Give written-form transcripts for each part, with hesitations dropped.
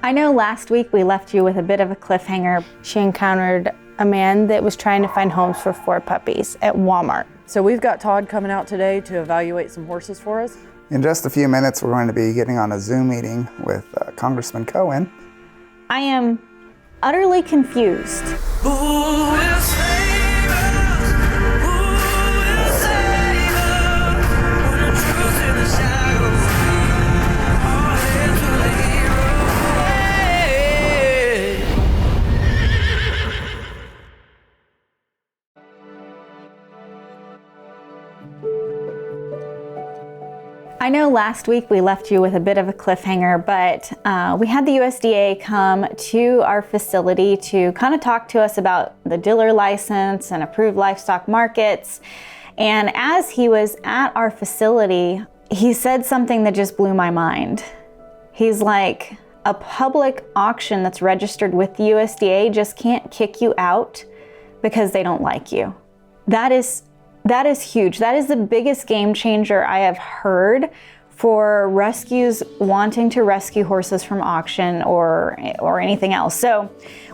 I know last week we left you with a bit of a cliffhanger. She encountered a man that was trying to find homes for 4 puppies at Walmart. So we've got Todd coming out today to evaluate some horses for us. In just a few minutes, we're going to be getting on a Zoom meeting with Congressman Cohen. I am utterly confused. I know last week we left you with a bit of a cliffhanger, but we had the USDA come to our facility to kind of talk to us about the dealer license and approved livestock markets. And as he was at our facility, he said something that just blew my mind. He's like, a public auction that's registered with the USDA just can't kick you out because they don't like you. That is huge. That is the biggest game changer I have heard for rescues wanting to rescue horses from auction or anything else. So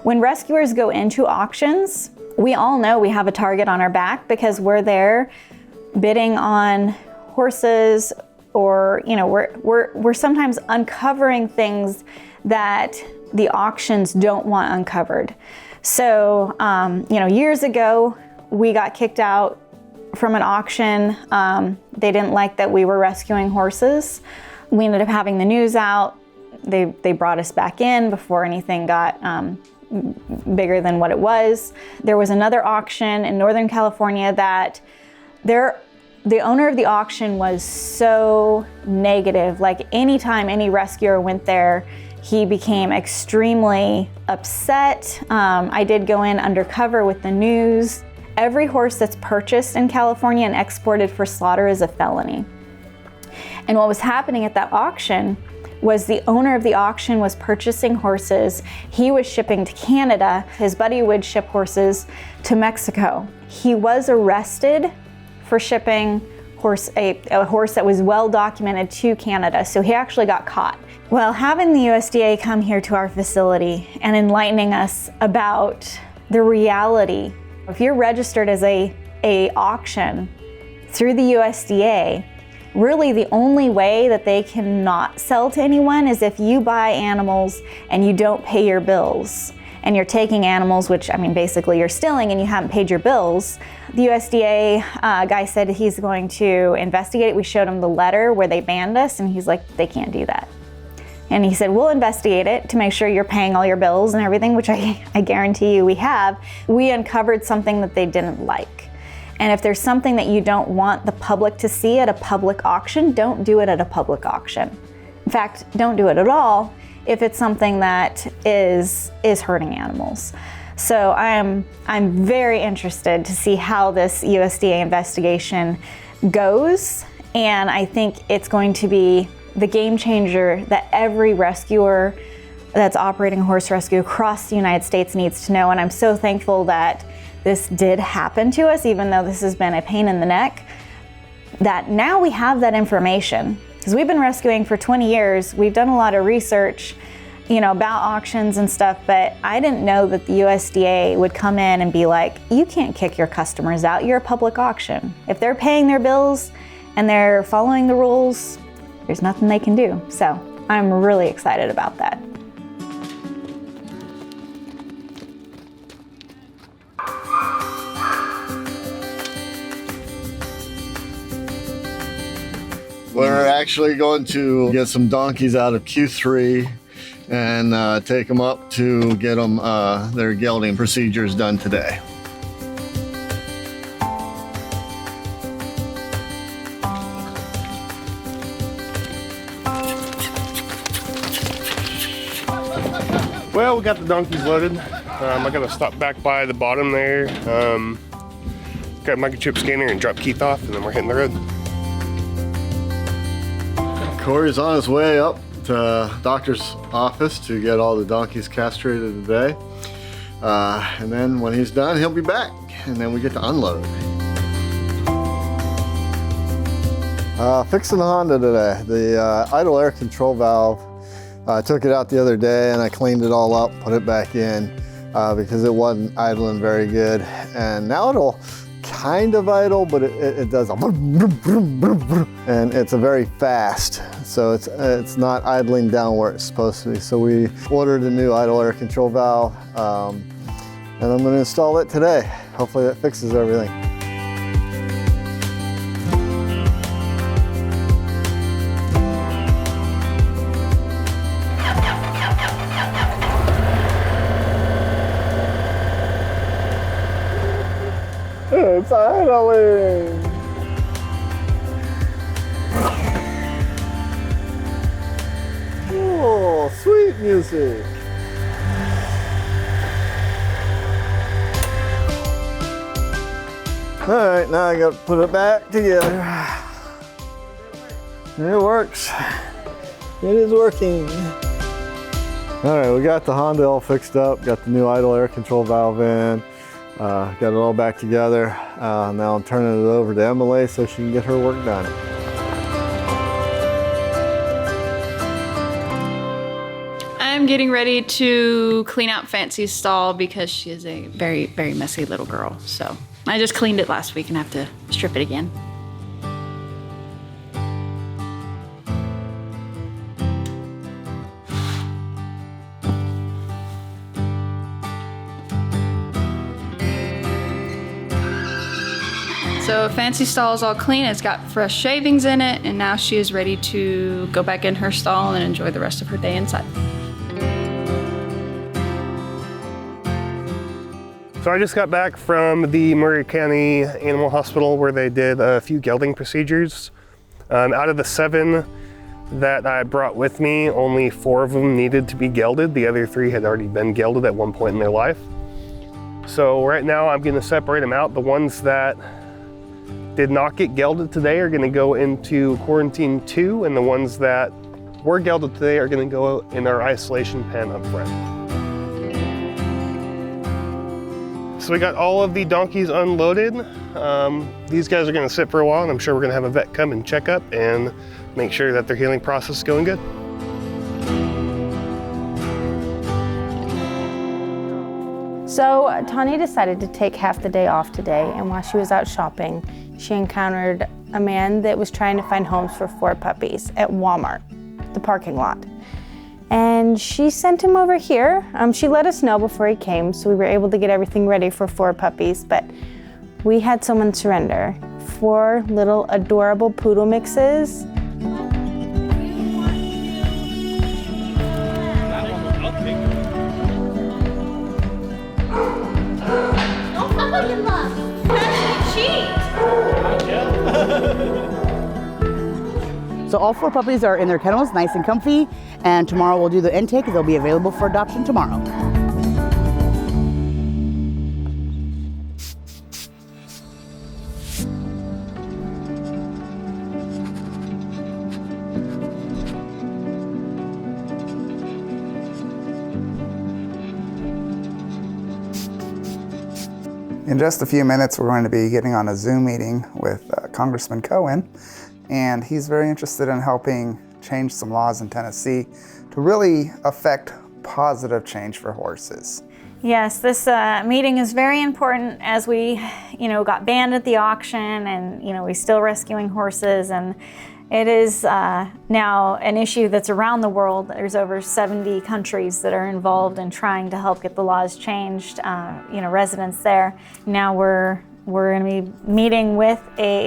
when rescuers go into auctions, we all know we have a target on our back because we're there bidding on horses, or we're sometimes uncovering things that the auctions don't want uncovered. So years ago we got kicked out from an auction. They didn't like that we were rescuing horses. We ended up having the news out. They brought us back in before anything got bigger than what it was. There was another auction in Northern California that the owner of the auction was so negative. Like anytime any rescuer went there, he became extremely upset. I did go in undercover with the news. Every horse that's purchased in California and exported for slaughter is a felony. And what was happening at that auction was the owner of the auction was purchasing horses. He was shipping to Canada. His buddy would ship horses to Mexico. He was arrested for shipping a horse that was well documented to Canada, so he actually got caught. Well, having the USDA come here to our facility and enlightening us about the reality, if you're registered as a auction through the USDA, really the only way that they cannot sell to anyone is if you buy animals and you don't pay your bills. And you're taking animals, which, I mean, basically you're stealing and you haven't paid your bills. The USDA guy said he's going to investigate it. We showed him the letter where they banned us, and he's like, they can't do that. And he said, we'll investigate it to make sure you're paying all your bills and everything, which I guarantee you we have. We uncovered something that they didn't like. And if there's something that you don't want the public to see at a public auction, don't do it at a public auction. In fact, don't do it at all if it's something that is hurting animals. So I'm very interested to see how this USDA investigation goes. And I think it's going to be the game changer that every rescuer that's operating a horse rescue across the United States needs to know. And I'm so thankful that this did happen to us, even though this has been a pain in the neck, that now we have that information. Because we've been rescuing for 20 years. We've done a lot of research, about auctions and stuff, but I didn't know that the USDA would come in and be like, you can't kick your customers out, you're a public auction. If they're paying their bills and they're following the rules, there's nothing they can do. So I'm really excited about that. We're actually going to get some donkeys out of Q3 and take them up to get them their gelding procedures done today. Well, we got the donkeys loaded. I gotta stop back by the bottom there, grab a microchip scanner and drop Keith off, and then we're hitting the road. Corey's on his way up to doctor's office to get all the donkeys castrated today. And then when he's done, he'll be back, and then we get to unload. Fixing the Honda today. The idle air control valve I took it out the other day and I cleaned it all up, put it back in because it wasn't idling very good. And now it'll kind of idle, but it does a and it's a very fast, so it's not idling down where it's supposed to be. So we ordered a new idle air control valve, and I'm going to install it today. Hopefully that fixes everything. It's idling! Oh, sweet music! All right, now I got to put it back together. It works. It is working. All right, we got the Honda all fixed up, got the new idle air control valve in. Got it all back together. Now I'm turning it over to Emily so she can get her work done. I'm getting ready to clean out Fancy's stall because she is a very, very messy little girl. So I just cleaned it last week and have to strip it again. So Fancy's stall is all clean, it's got fresh shavings in it, and now she is ready to go back in her stall and enjoy the rest of her day inside. So I just got back from the Murray County Animal Hospital where they did a few gelding procedures. Out of the 7 that I brought with me, only 4 of them needed to be gelded. The other 3 had already been gelded at one point in their life. So right now I'm going to separate them out. The ones that did not get gelded today are going to go into quarantine 2, and the ones that were gelded today are going to go in our isolation pen up front. So we got all of the donkeys unloaded. These guys are going to sit for a while, and I'm sure we're going to have a vet come and check up and make sure that their healing process is going good. So Tawny decided to take half the day off today, and while she was out shopping, she encountered a man that was trying to find homes for 4 puppies at Walmart, the parking lot. And she sent him over here. She let us know before he came, so we were able to get everything ready for 4 puppies, but we had someone surrender. 4 little adorable poodle mixes. So all 4 puppies are in their kennels, nice and comfy, and tomorrow we'll do the intake. They'll be available for adoption tomorrow. In just a few minutes, we're going to be getting on a Zoom meeting with Congressman Cohen, and he's very interested in helping change some laws in Tennessee to really affect positive change for horses. Yes, this meeting is very important as we, got banned at the auction, and we're still rescuing horses, and it is now an issue that's around the world. There's over 70 countries that are involved in trying to help get the laws changed. Residents there. Now we're going to be meeting with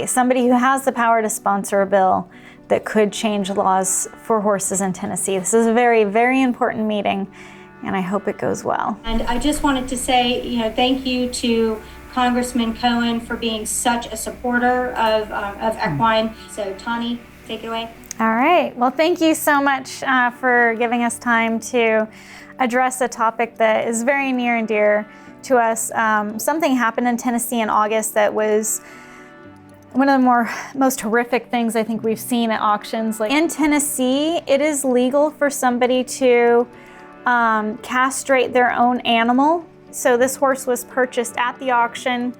somebody who has the power to sponsor a bill that could change laws for horses in Tennessee. This is a very, very important meeting, and I hope it goes well. And I just wanted to say, thank you to Congressman Cohen for being such a supporter of equine. So Tawny, take it away. All right. Well, thank you so much for giving us time to address a topic that is very near and dear to us. Something happened in Tennessee in August that was one of the most horrific things I think we've seen at auctions. Like in Tennessee, it is legal for somebody to castrate their own animal. So this horse was purchased at the auction,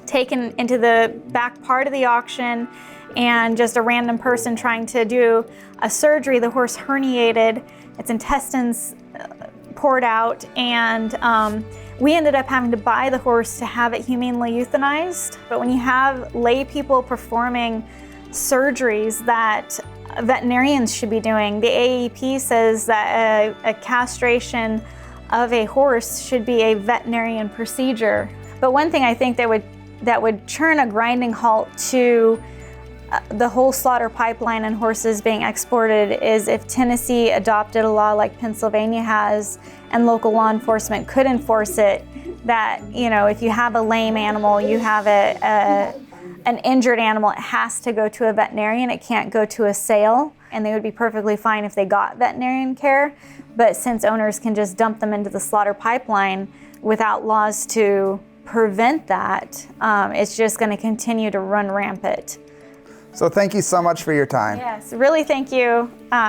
taken into the back part of the auction. and just a random person trying to do a surgery, the horse herniated, its intestines poured out, and we ended up having to buy the horse to have it humanely euthanized. But when you have lay people performing surgeries that veterinarians should be doing, the AEP says that a castration of a horse should be a veterinarian procedure. But one thing I think that would turn a grinding halt to the whole slaughter pipeline and horses being exported is if Tennessee adopted a law like Pennsylvania has, and local law enforcement could enforce it, that, you know, if you have a lame animal, you have an injured animal, it has to go to a veterinarian, it can't go to a sale, and they would be perfectly fine if they got veterinarian care. But since owners can just dump them into the slaughter pipeline without laws to prevent that, it's just going to continue to run rampant. So thank you so much for your time. Yes, really thank you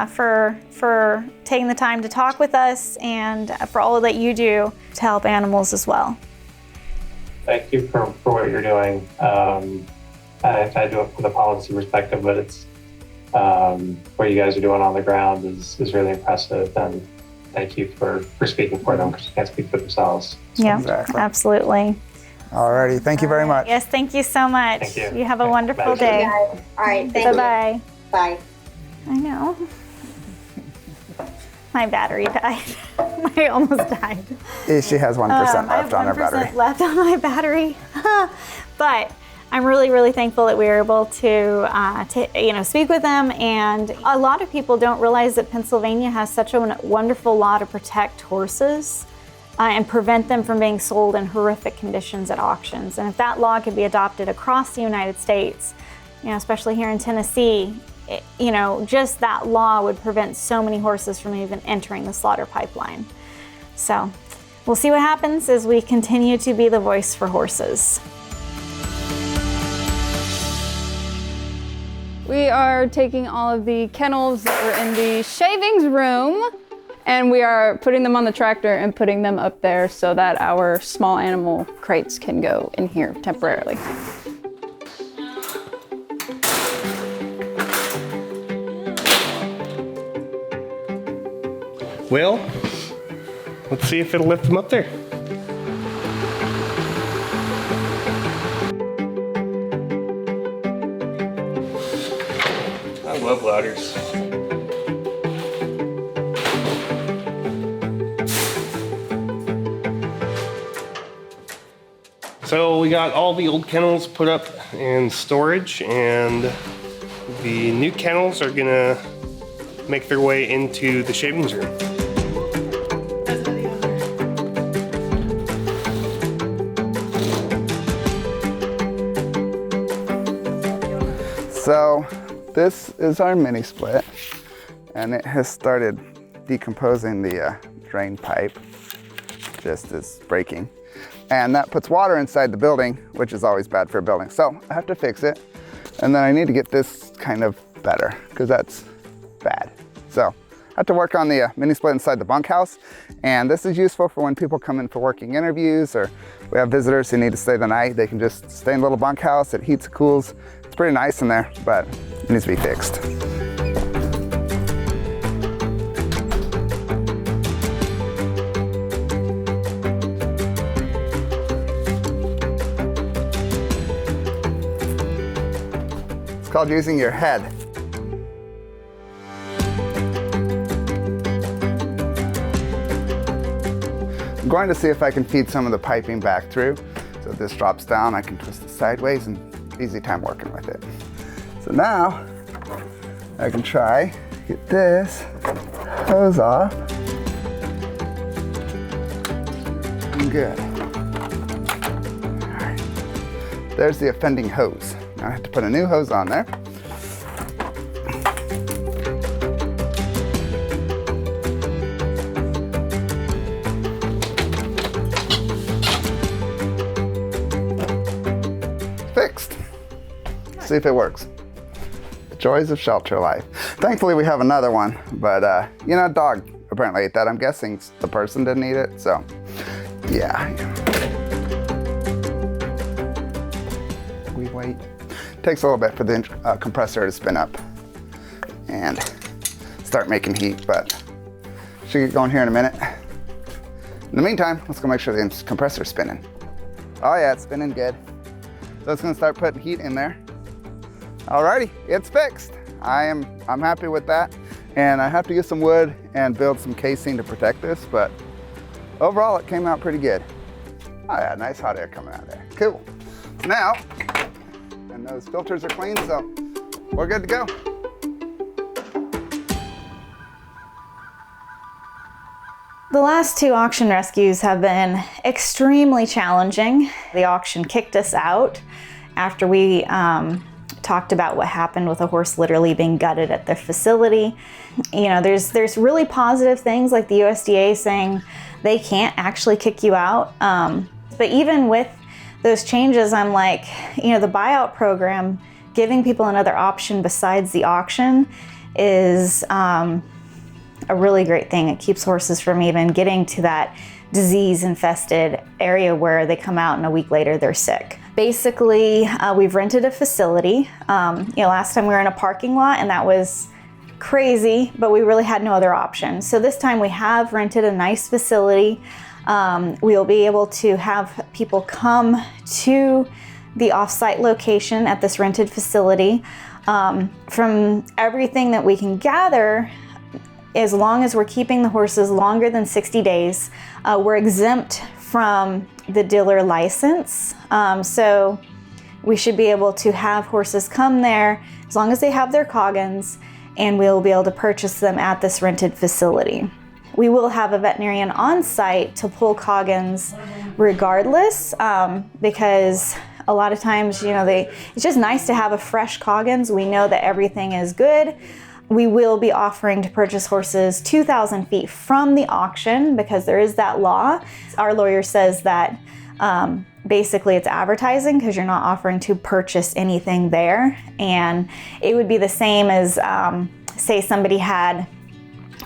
for taking the time to talk with us and for all that you do to help animals as well. Thank you for what you're doing. I do it from the policy perspective, but it's what you guys are doing on the ground is really impressive, and thank you for speaking for them, because they can't speak for themselves. Yeah, Exactly. absolutely. Alrighty, thank you very much. Yes, thank you so much. Thank you. You have a wonderful Bye. day. All right, thank you. Bye-bye. Bye. I know. My battery died. I almost died. She has 1% left on her battery. I have 1% left on my battery. But I'm really, really thankful that we were able to speak with them. And a lot of people don't realize that Pennsylvania has such a wonderful law to protect horses and prevent them from being sold in horrific conditions at auctions. And if that law could be adopted across the United States, you know, especially here in Tennessee, just that law would prevent so many horses from even entering the slaughter pipeline. So we'll see what happens as we continue to be the voice for horses. We are taking all of the kennels that were in the shavings room, and we are putting them on the tractor and putting them up there so that our small animal crates can go in here temporarily. Well, let's see if it'll lift them up there. I love ladders. So we got all the old kennels put up in storage, and the new kennels are gonna make their way into the shavings room. So this is our mini split, and it has started decomposing the drain pipe, just as breaking. And that puts water inside the building, which is always bad for a building. So I have to fix it, and then I need to get this kind of better, because that's bad. So I have to work on the mini split inside the bunkhouse, and this is useful for when people come in for working interviews, or we have visitors who need to stay the night. They can just stay in a little bunkhouse. It heats, cools. It's pretty nice in there, but it needs to be fixed. It's called using your head. I'm going to see if I can feed some of the piping back through. So if this drops down, I can twist it sideways, and easy time working with it. So now I can try to get this hose off. Good. All right. There's the offending hose. Now I have to put a new hose on there. Fixed. See if it works. The joys of shelter life. Thankfully we have another one, but dog apparently ate that. I'm guessing the person didn't eat it, so yeah. We wait. Takes a little bit for the compressor to spin up and start making heat, but should get going here in a minute. In the meantime, let's go make sure the compressor's spinning. Oh yeah, it's spinning good. So it's gonna start putting heat in there. Alrighty, it's fixed. I'm happy with that. And I have to get some wood and build some casing to protect this, but overall it came out pretty good. Oh yeah, nice hot air coming out of there. Cool. Now, and those filters are clean, so we're good to go. The last 2 auction rescues have been extremely challenging. The auction kicked us out after we talked about what happened with a horse literally being gutted at the facility. You know, there's really positive things like the USDA saying they can't actually kick you out. But even with those changes, I'm like, you know, the buyout program, giving people another option besides the auction is a really great thing. It keeps horses from even getting to that disease-infested area where they come out and a week later they're sick. Basically, we've rented a facility. Last time we were in a parking lot and that was crazy, but we really had no other option. So this time we have rented a nice facility. We'll be able to have people come to the off-site location at this rented facility. From everything that we can gather, as long as we're keeping the horses longer than 60 days, we're exempt from the dealer license. So we should be able to have horses come there as long as they have their coggins, and we'll be able to purchase them at this rented facility. We will have a veterinarian on site to pull coggins regardless, because a lot of times, it's just nice to have a fresh coggins. We know that everything is good. We will be offering to purchase horses 2,000 feet from the auction because there is that law. Our lawyer says that basically it's advertising because you're not offering to purchase anything there. And it would be the same as, say somebody had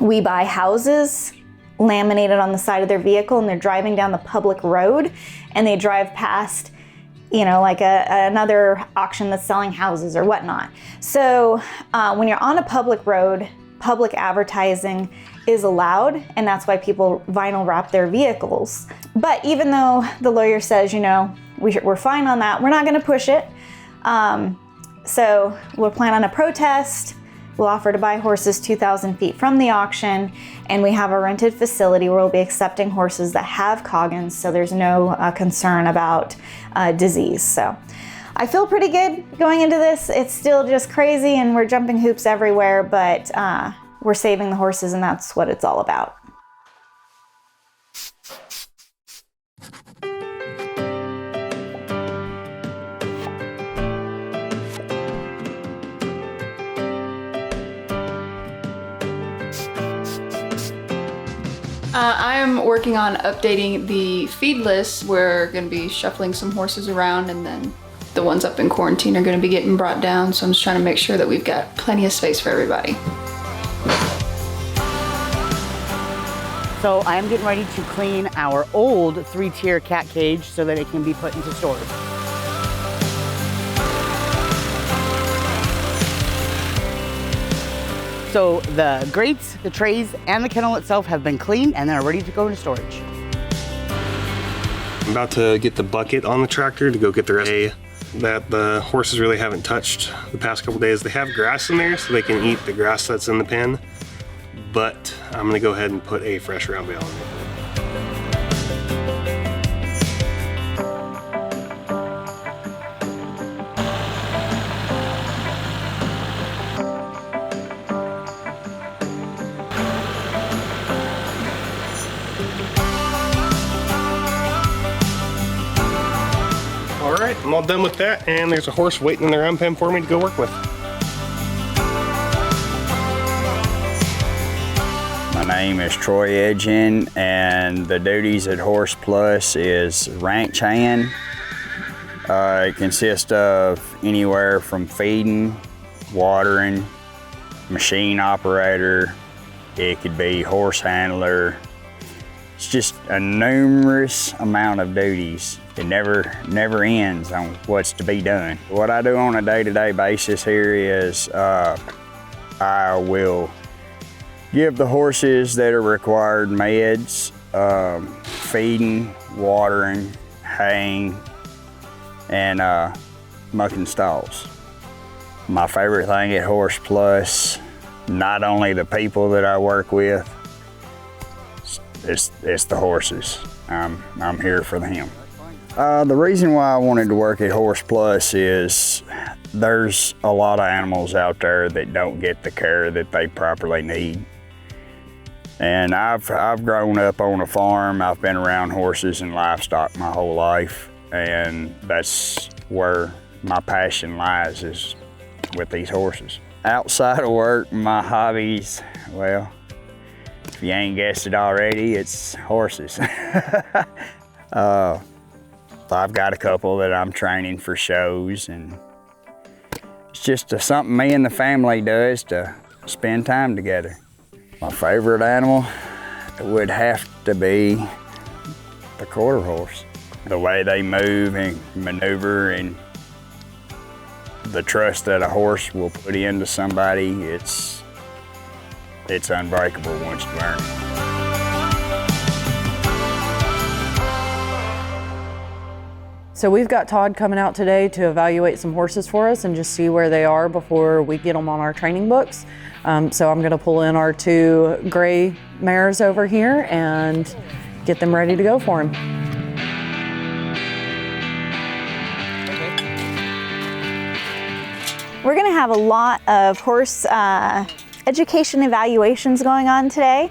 "We Buy Houses" laminated on the side of their vehicle and they're driving down the public road and they drive past like another auction that's selling houses or whatnot. So when you're on a public road, public advertising is allowed, and that's why people vinyl wrap their vehicles. But even though the lawyer says, we're fine on that, we're not gonna push it. So we'll plan on a protest. We'll offer to buy horses 2,000 feet from the auction, and we have a rented facility where we'll be accepting horses that have coggins, so there's no concern about disease. So I feel pretty good going into this. It's still just crazy and we're jumping hoops everywhere, but we're saving the horses, and that's what it's all about. I am working on updating the feed list. We're going to be shuffling some horses around, and then the ones up in quarantine are going to be getting brought down. So I'm just trying to make sure that we've got plenty of space for everybody. So I am getting ready to clean our old 3-tier cat cage so that it can be put into storage. So the grates, the trays, and the kennel itself have been cleaned and they're ready to go into storage. I'm about to get the bucket on the tractor to go get the hay that the horses really haven't touched the past couple days. They have grass in there so they can eat the grass that's in the pen, but I'm gonna go ahead and put a fresh round bale in there. Alright, I'm all done with that, and there's a horse waiting in the round pen for me to go work with. My name is Troy Edgen, and the duties at Horse Plus is ranch hand. It consists of anywhere from feeding, watering, machine operator, it could be horse handler, It's just a numerous amount of duties. It never ends on what's to be done. What I do on a day-to-day basis here is I will give the horses that are required meds, feeding, watering, haying, and mucking stalls. My favorite thing at Horse Plus, not only the people that I work with, it's the horses. I'm here for them. The reason why I wanted to work at Horse Plus is there's a lot of animals out there that don't get the care that they properly need. And I've grown up on a farm. I've been around horses and livestock my whole life, and that's where my passion lies, is with these horses. Outside of work, my hobbies, well, if you ain't guessed it already, it's horses. I've got a couple that I'm training for shows, and it's just something me and the family does to spend time together. My favorite animal would have to be the quarter horse. The way they move and maneuver, and the trust that a horse will put into somebody, it's unbreakable once you learn it. So we've got Todd coming out today to evaluate some horses for us and just see where they are before we get them on our training books. So I'm gonna pull in our 2 gray mares over here and get them ready to go for him. We're gonna have a lot of horse education evaluations going on today.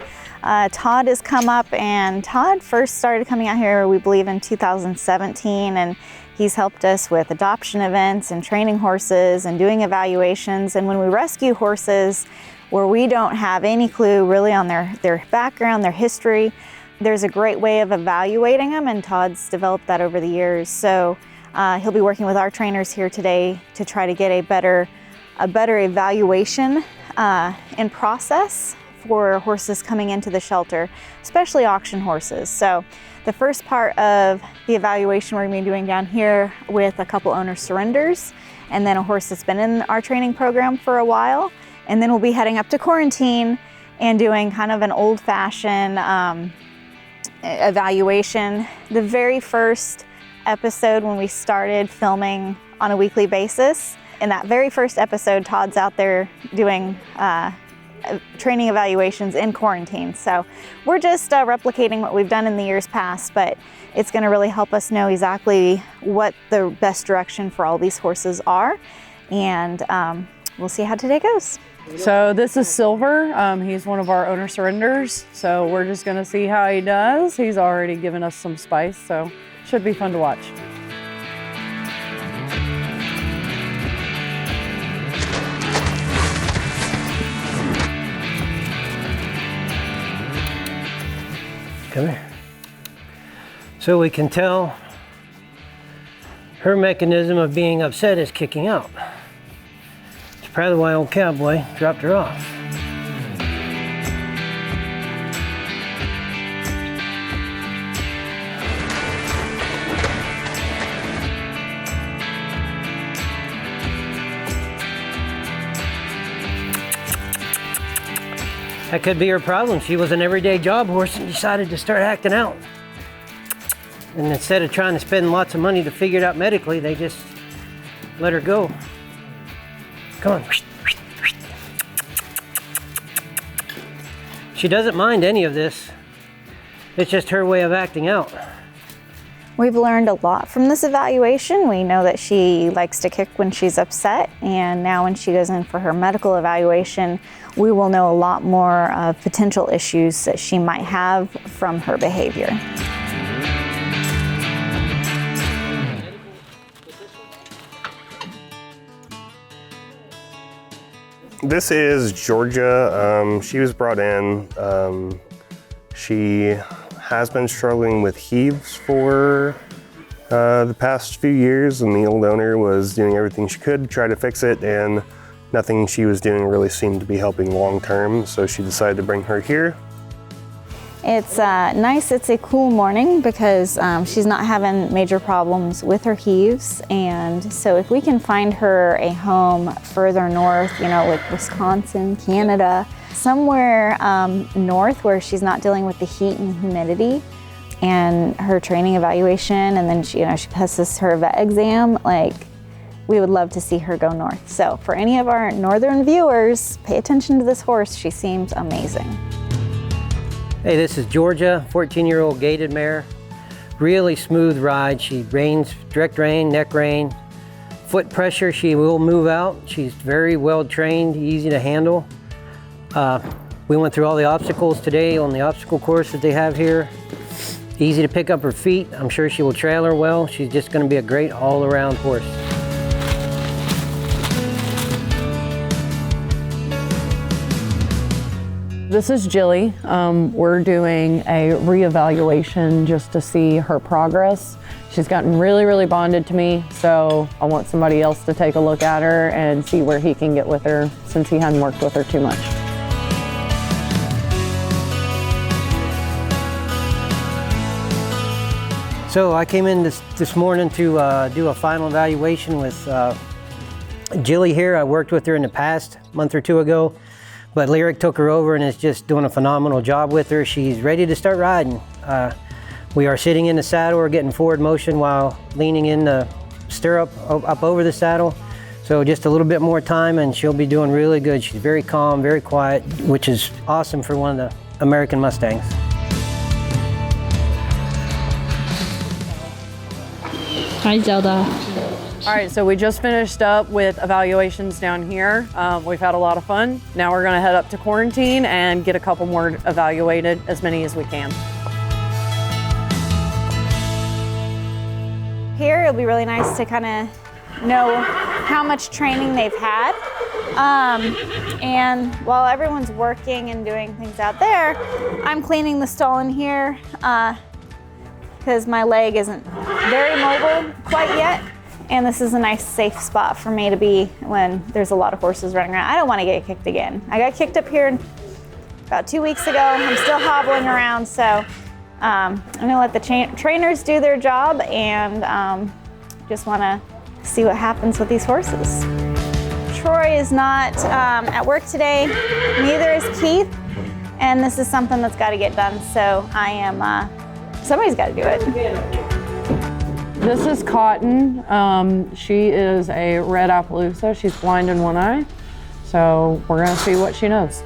Todd has come up, and Todd first started coming out here, we believe, in 2017, and he's helped us with adoption events and training horses and doing evaluations. And when we rescue horses where we don't have any clue really on their background, their history, there's a great way of evaluating them, and Todd's developed that over the years. So he'll be working with our trainers here today to try to get a better evaluation and process for horses coming into the shelter, especially auction horses. So the first part of the evaluation we're going to be doing down here with a couple owner surrenders, and then a horse that's been in our training program for a while. And then we'll be heading up to quarantine and doing kind of an old-fashioned evaluation. The very first episode when we started filming on a weekly basis, in that very first episode, Todd's out there doing training evaluations in quarantine. So we're just replicating what we've done in the years past, but it's going to really help us know exactly what the best direction for all these horses are, and we'll see how today goes. So this is Silver. He's one of our owner surrenders, so we're just going to see how he does. He's already given us some spice, so should be fun to watch. Come here. So we can tell her mechanism of being upset is kicking out. It's probably why old cowboy dropped her off. That could be her problem. She was an everyday job horse and decided to start acting out. And instead of trying to spend lots of money to figure it out medically, they just let her go. Come on. She doesn't mind any of this. It's just her way of acting out. We've learned a lot from this evaluation. We know that she likes to kick when she's upset, and now when she goes in for her medical evaluation, we will know a lot more of potential issues that she might have from her behavior. This is Georgia. She was brought in. She has been struggling with heaves for the past few years, and the old owner was doing everything she could to try to fix it, and nothing she was doing really seemed to be helping long term, so she decided to bring her here. It's nice. It's a cool morning because she's not having major problems with her heaves. And so if we can find her a home further north, you know, like Wisconsin, Canada, somewhere north where she's not dealing with the heat and humidity, and her training evaluation, and then she passes her vet exam, like, we would love to see her go north. So for any of our northern viewers, pay attention to this horse. She seems amazing. Hey, this is Georgia, 14-year-old gaited mare. Really smooth ride. She reins, direct rein, neck rein. Foot pressure, she will move out. She's very well trained, easy to handle. We went through all the obstacles today on the obstacle course that they have here. Easy to pick up her feet. I'm sure she will trail her well. She's just gonna be a great all-around horse. This is Jilly. We're doing a reevaluation just to see her progress. She's gotten really, really bonded to me, so I want somebody else to take a look at her and see where he can get with her since he hadn't worked with her too much. So I came in this morning to do a final evaluation with Jilly here. I worked with her in the past, a month or two ago. But Lyric took her over and is just doing a phenomenal job with her. She's ready to start riding. We are sitting in the saddle or getting forward motion while leaning in the stirrup up over the saddle. So just a little bit more time and she'll be doing really good. She's very calm, very quiet, which is awesome for one of the American Mustangs. Hi, Zelda. All right, so we just finished up with evaluations down here. We've had a lot of fun. Now we're gonna head up to quarantine and get a couple more evaluated, as many as we can. Here, it'll be really nice to kind of know how much training they've had. And while everyone's working and doing things out there, I'm cleaning the stall in here because my leg isn't very mobile quite yet. And this is a nice safe spot for me to be when there's a lot of horses running around. I don't want to get kicked again. I got kicked up here about 2 weeks ago. I'm still hobbling around, so I'm gonna let the trainers do their job and just wanna see what happens with these horses. Troy is not at work today, neither is Keith, and this is something that's gotta get done, so I am, somebody's gotta do it. This is Cotton. She is a red Appaloosa. She's blind in one eye. So we're gonna see what she knows.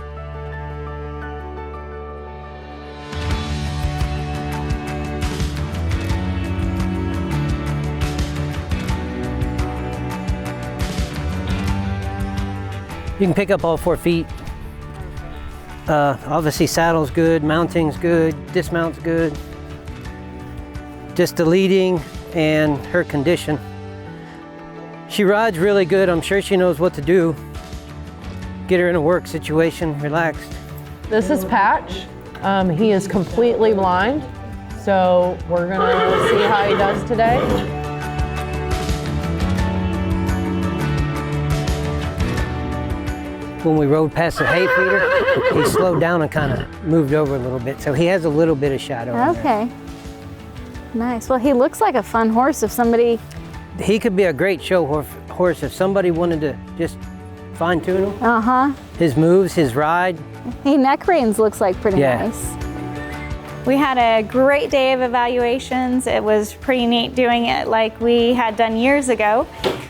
You can pick up all 4 feet. Obviously saddle's good, mounting's good, dismount's good. Just the leading and her condition. She rides really good. I'm sure she knows what to do. Get her in a work situation, relaxed. This is Patch. He is completely blind, so we're gonna see how he does today. When we rode past the hay feeder, he slowed down and kind of moved over a little bit, so he has a little bit of shadow. Okay. Nice. Well, he looks like a fun horse if somebody... He could be a great show horse if somebody wanted to just fine tune him. Uh-huh. His moves, his ride. He neck reins looks like pretty nice. We had a great day of evaluations. It was pretty neat doing it like we had done years ago,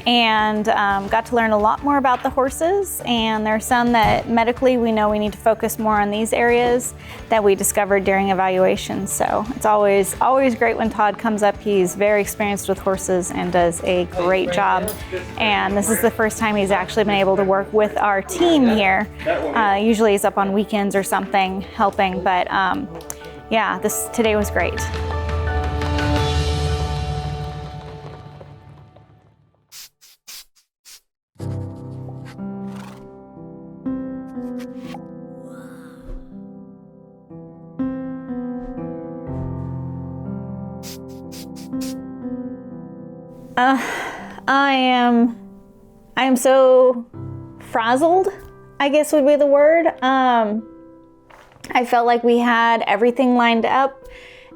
and got to learn a lot more about the horses. And there are some that medically we know we need to focus more on these areas that we discovered during evaluation. So it's always great when Todd comes up. He's very experienced with horses and does a great job. And this is the first time he's actually been able to work with our team here. Usually he's up on weekends or something helping, but yeah, today was great. I am so frazzled, I guess would be the word. I felt like we had everything lined up.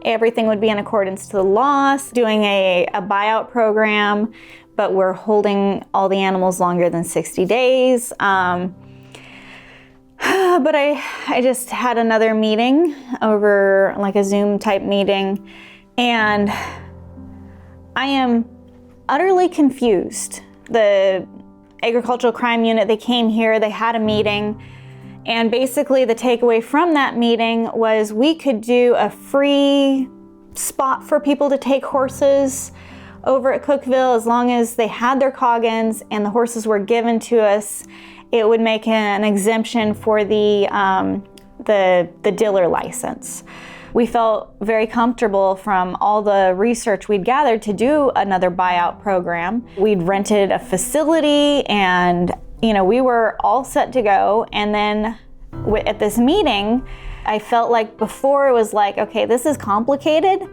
Everything would be in accordance to the laws, doing a buyout program, but we're holding all the animals longer than 60 days. But I just had another meeting over like a Zoom type meeting, and I am utterly confused. The agricultural crime unit, they came here, they had a meeting, and basically the takeaway from that meeting was we could do a free spot for people to take horses over at Cookeville as long as they had their Coggins and the horses were given to us. It would make an exemption for the dealer license. We felt very comfortable from all the research we'd gathered to do another buyout program. We'd rented a facility and, we were all set to go. And then at this meeting, I felt like before it was like, okay, this is complicated.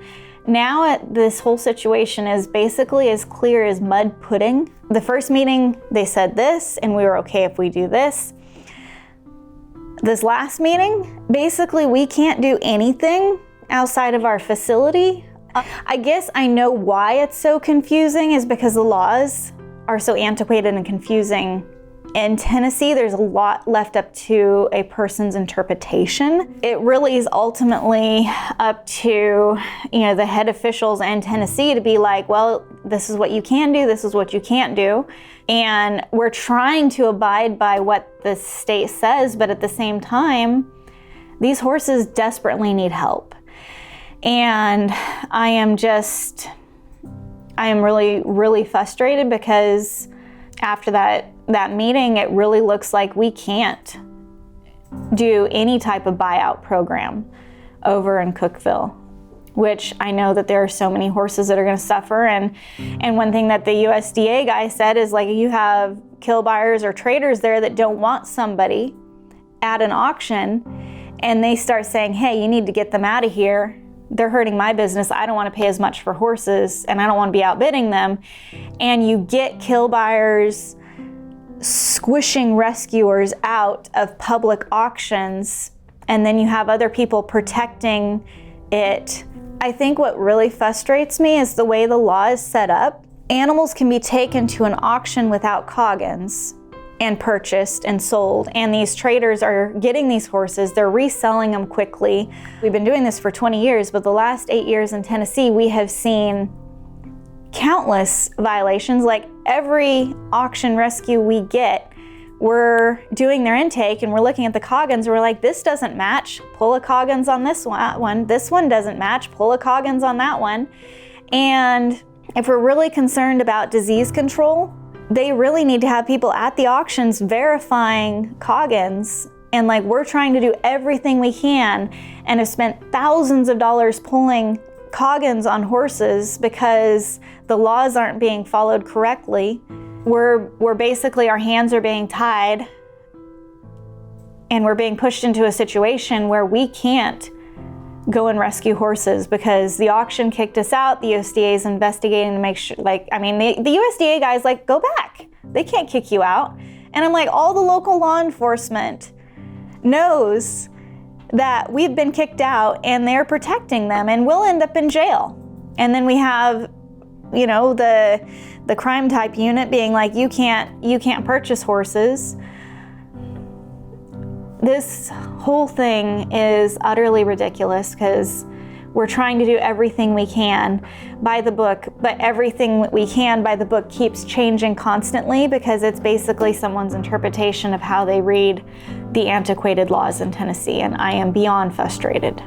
Now this whole situation is basically as clear as mud pudding. The first meeting, they said this, and we were okay if we do this. This last meeting, basically we can't do anything outside of our facility. I guess I know why it's so confusing is because the laws are so antiquated and confusing. In Tennessee, there's a lot left up to a person's interpretation. It really is ultimately up to, the head officials in Tennessee to be like, well, this is what you can do, this is what you can't do. And we're trying to abide by what the state says, but at the same time, these horses desperately need help. And I am really, really frustrated because after that meeting, it really looks like we can't do any type of buyout program over in Cookeville, which I know that there are so many horses that are going to suffer. And one thing that the USDA guy said is like, you have kill buyers or traders there that don't want somebody at an auction, and they start saying, hey, you need to get them out of here. They're hurting my business. I don't want to pay as much for horses, and I don't want to be outbidding them. And you get kill buyers squishing rescuers out of public auctions, and then you have other people protecting it. I think what really frustrates me is the way the law is set up. Animals can be taken to an auction without Coggins and purchased and sold, and these traders are getting these horses, they're reselling them quickly. We've been doing this for 20 years, but the last 8 years in Tennessee, we have seen countless violations. Like every auction rescue we get, we're doing their intake and we're looking at the Coggins, we're like, this doesn't match, pull a Coggins on this one, this one doesn't match, pull a Coggins on that one. And if we're really concerned about disease control, they really need to have people at the auctions verifying Coggins. And like, we're trying to do everything we can and have spent thousands of dollars pulling Coggins on horses because the laws aren't being followed correctly. We're basically, our hands are being tied and we're being pushed into a situation where we can't go and rescue horses because the auction kicked us out. The USDA is investigating to make sure, the USDA guys like, go back. They can't kick you out. And I'm like, all the local law enforcement knows that we've been kicked out and they're protecting them and we'll end up in jail. And then we have, the crime type unit being like, you can't purchase horses. This whole thing is utterly ridiculous because we're trying to do everything we can by the book, but everything we can by the book keeps changing constantly because it's basically someone's interpretation of how they read the antiquated laws in Tennessee, and I am beyond frustrated.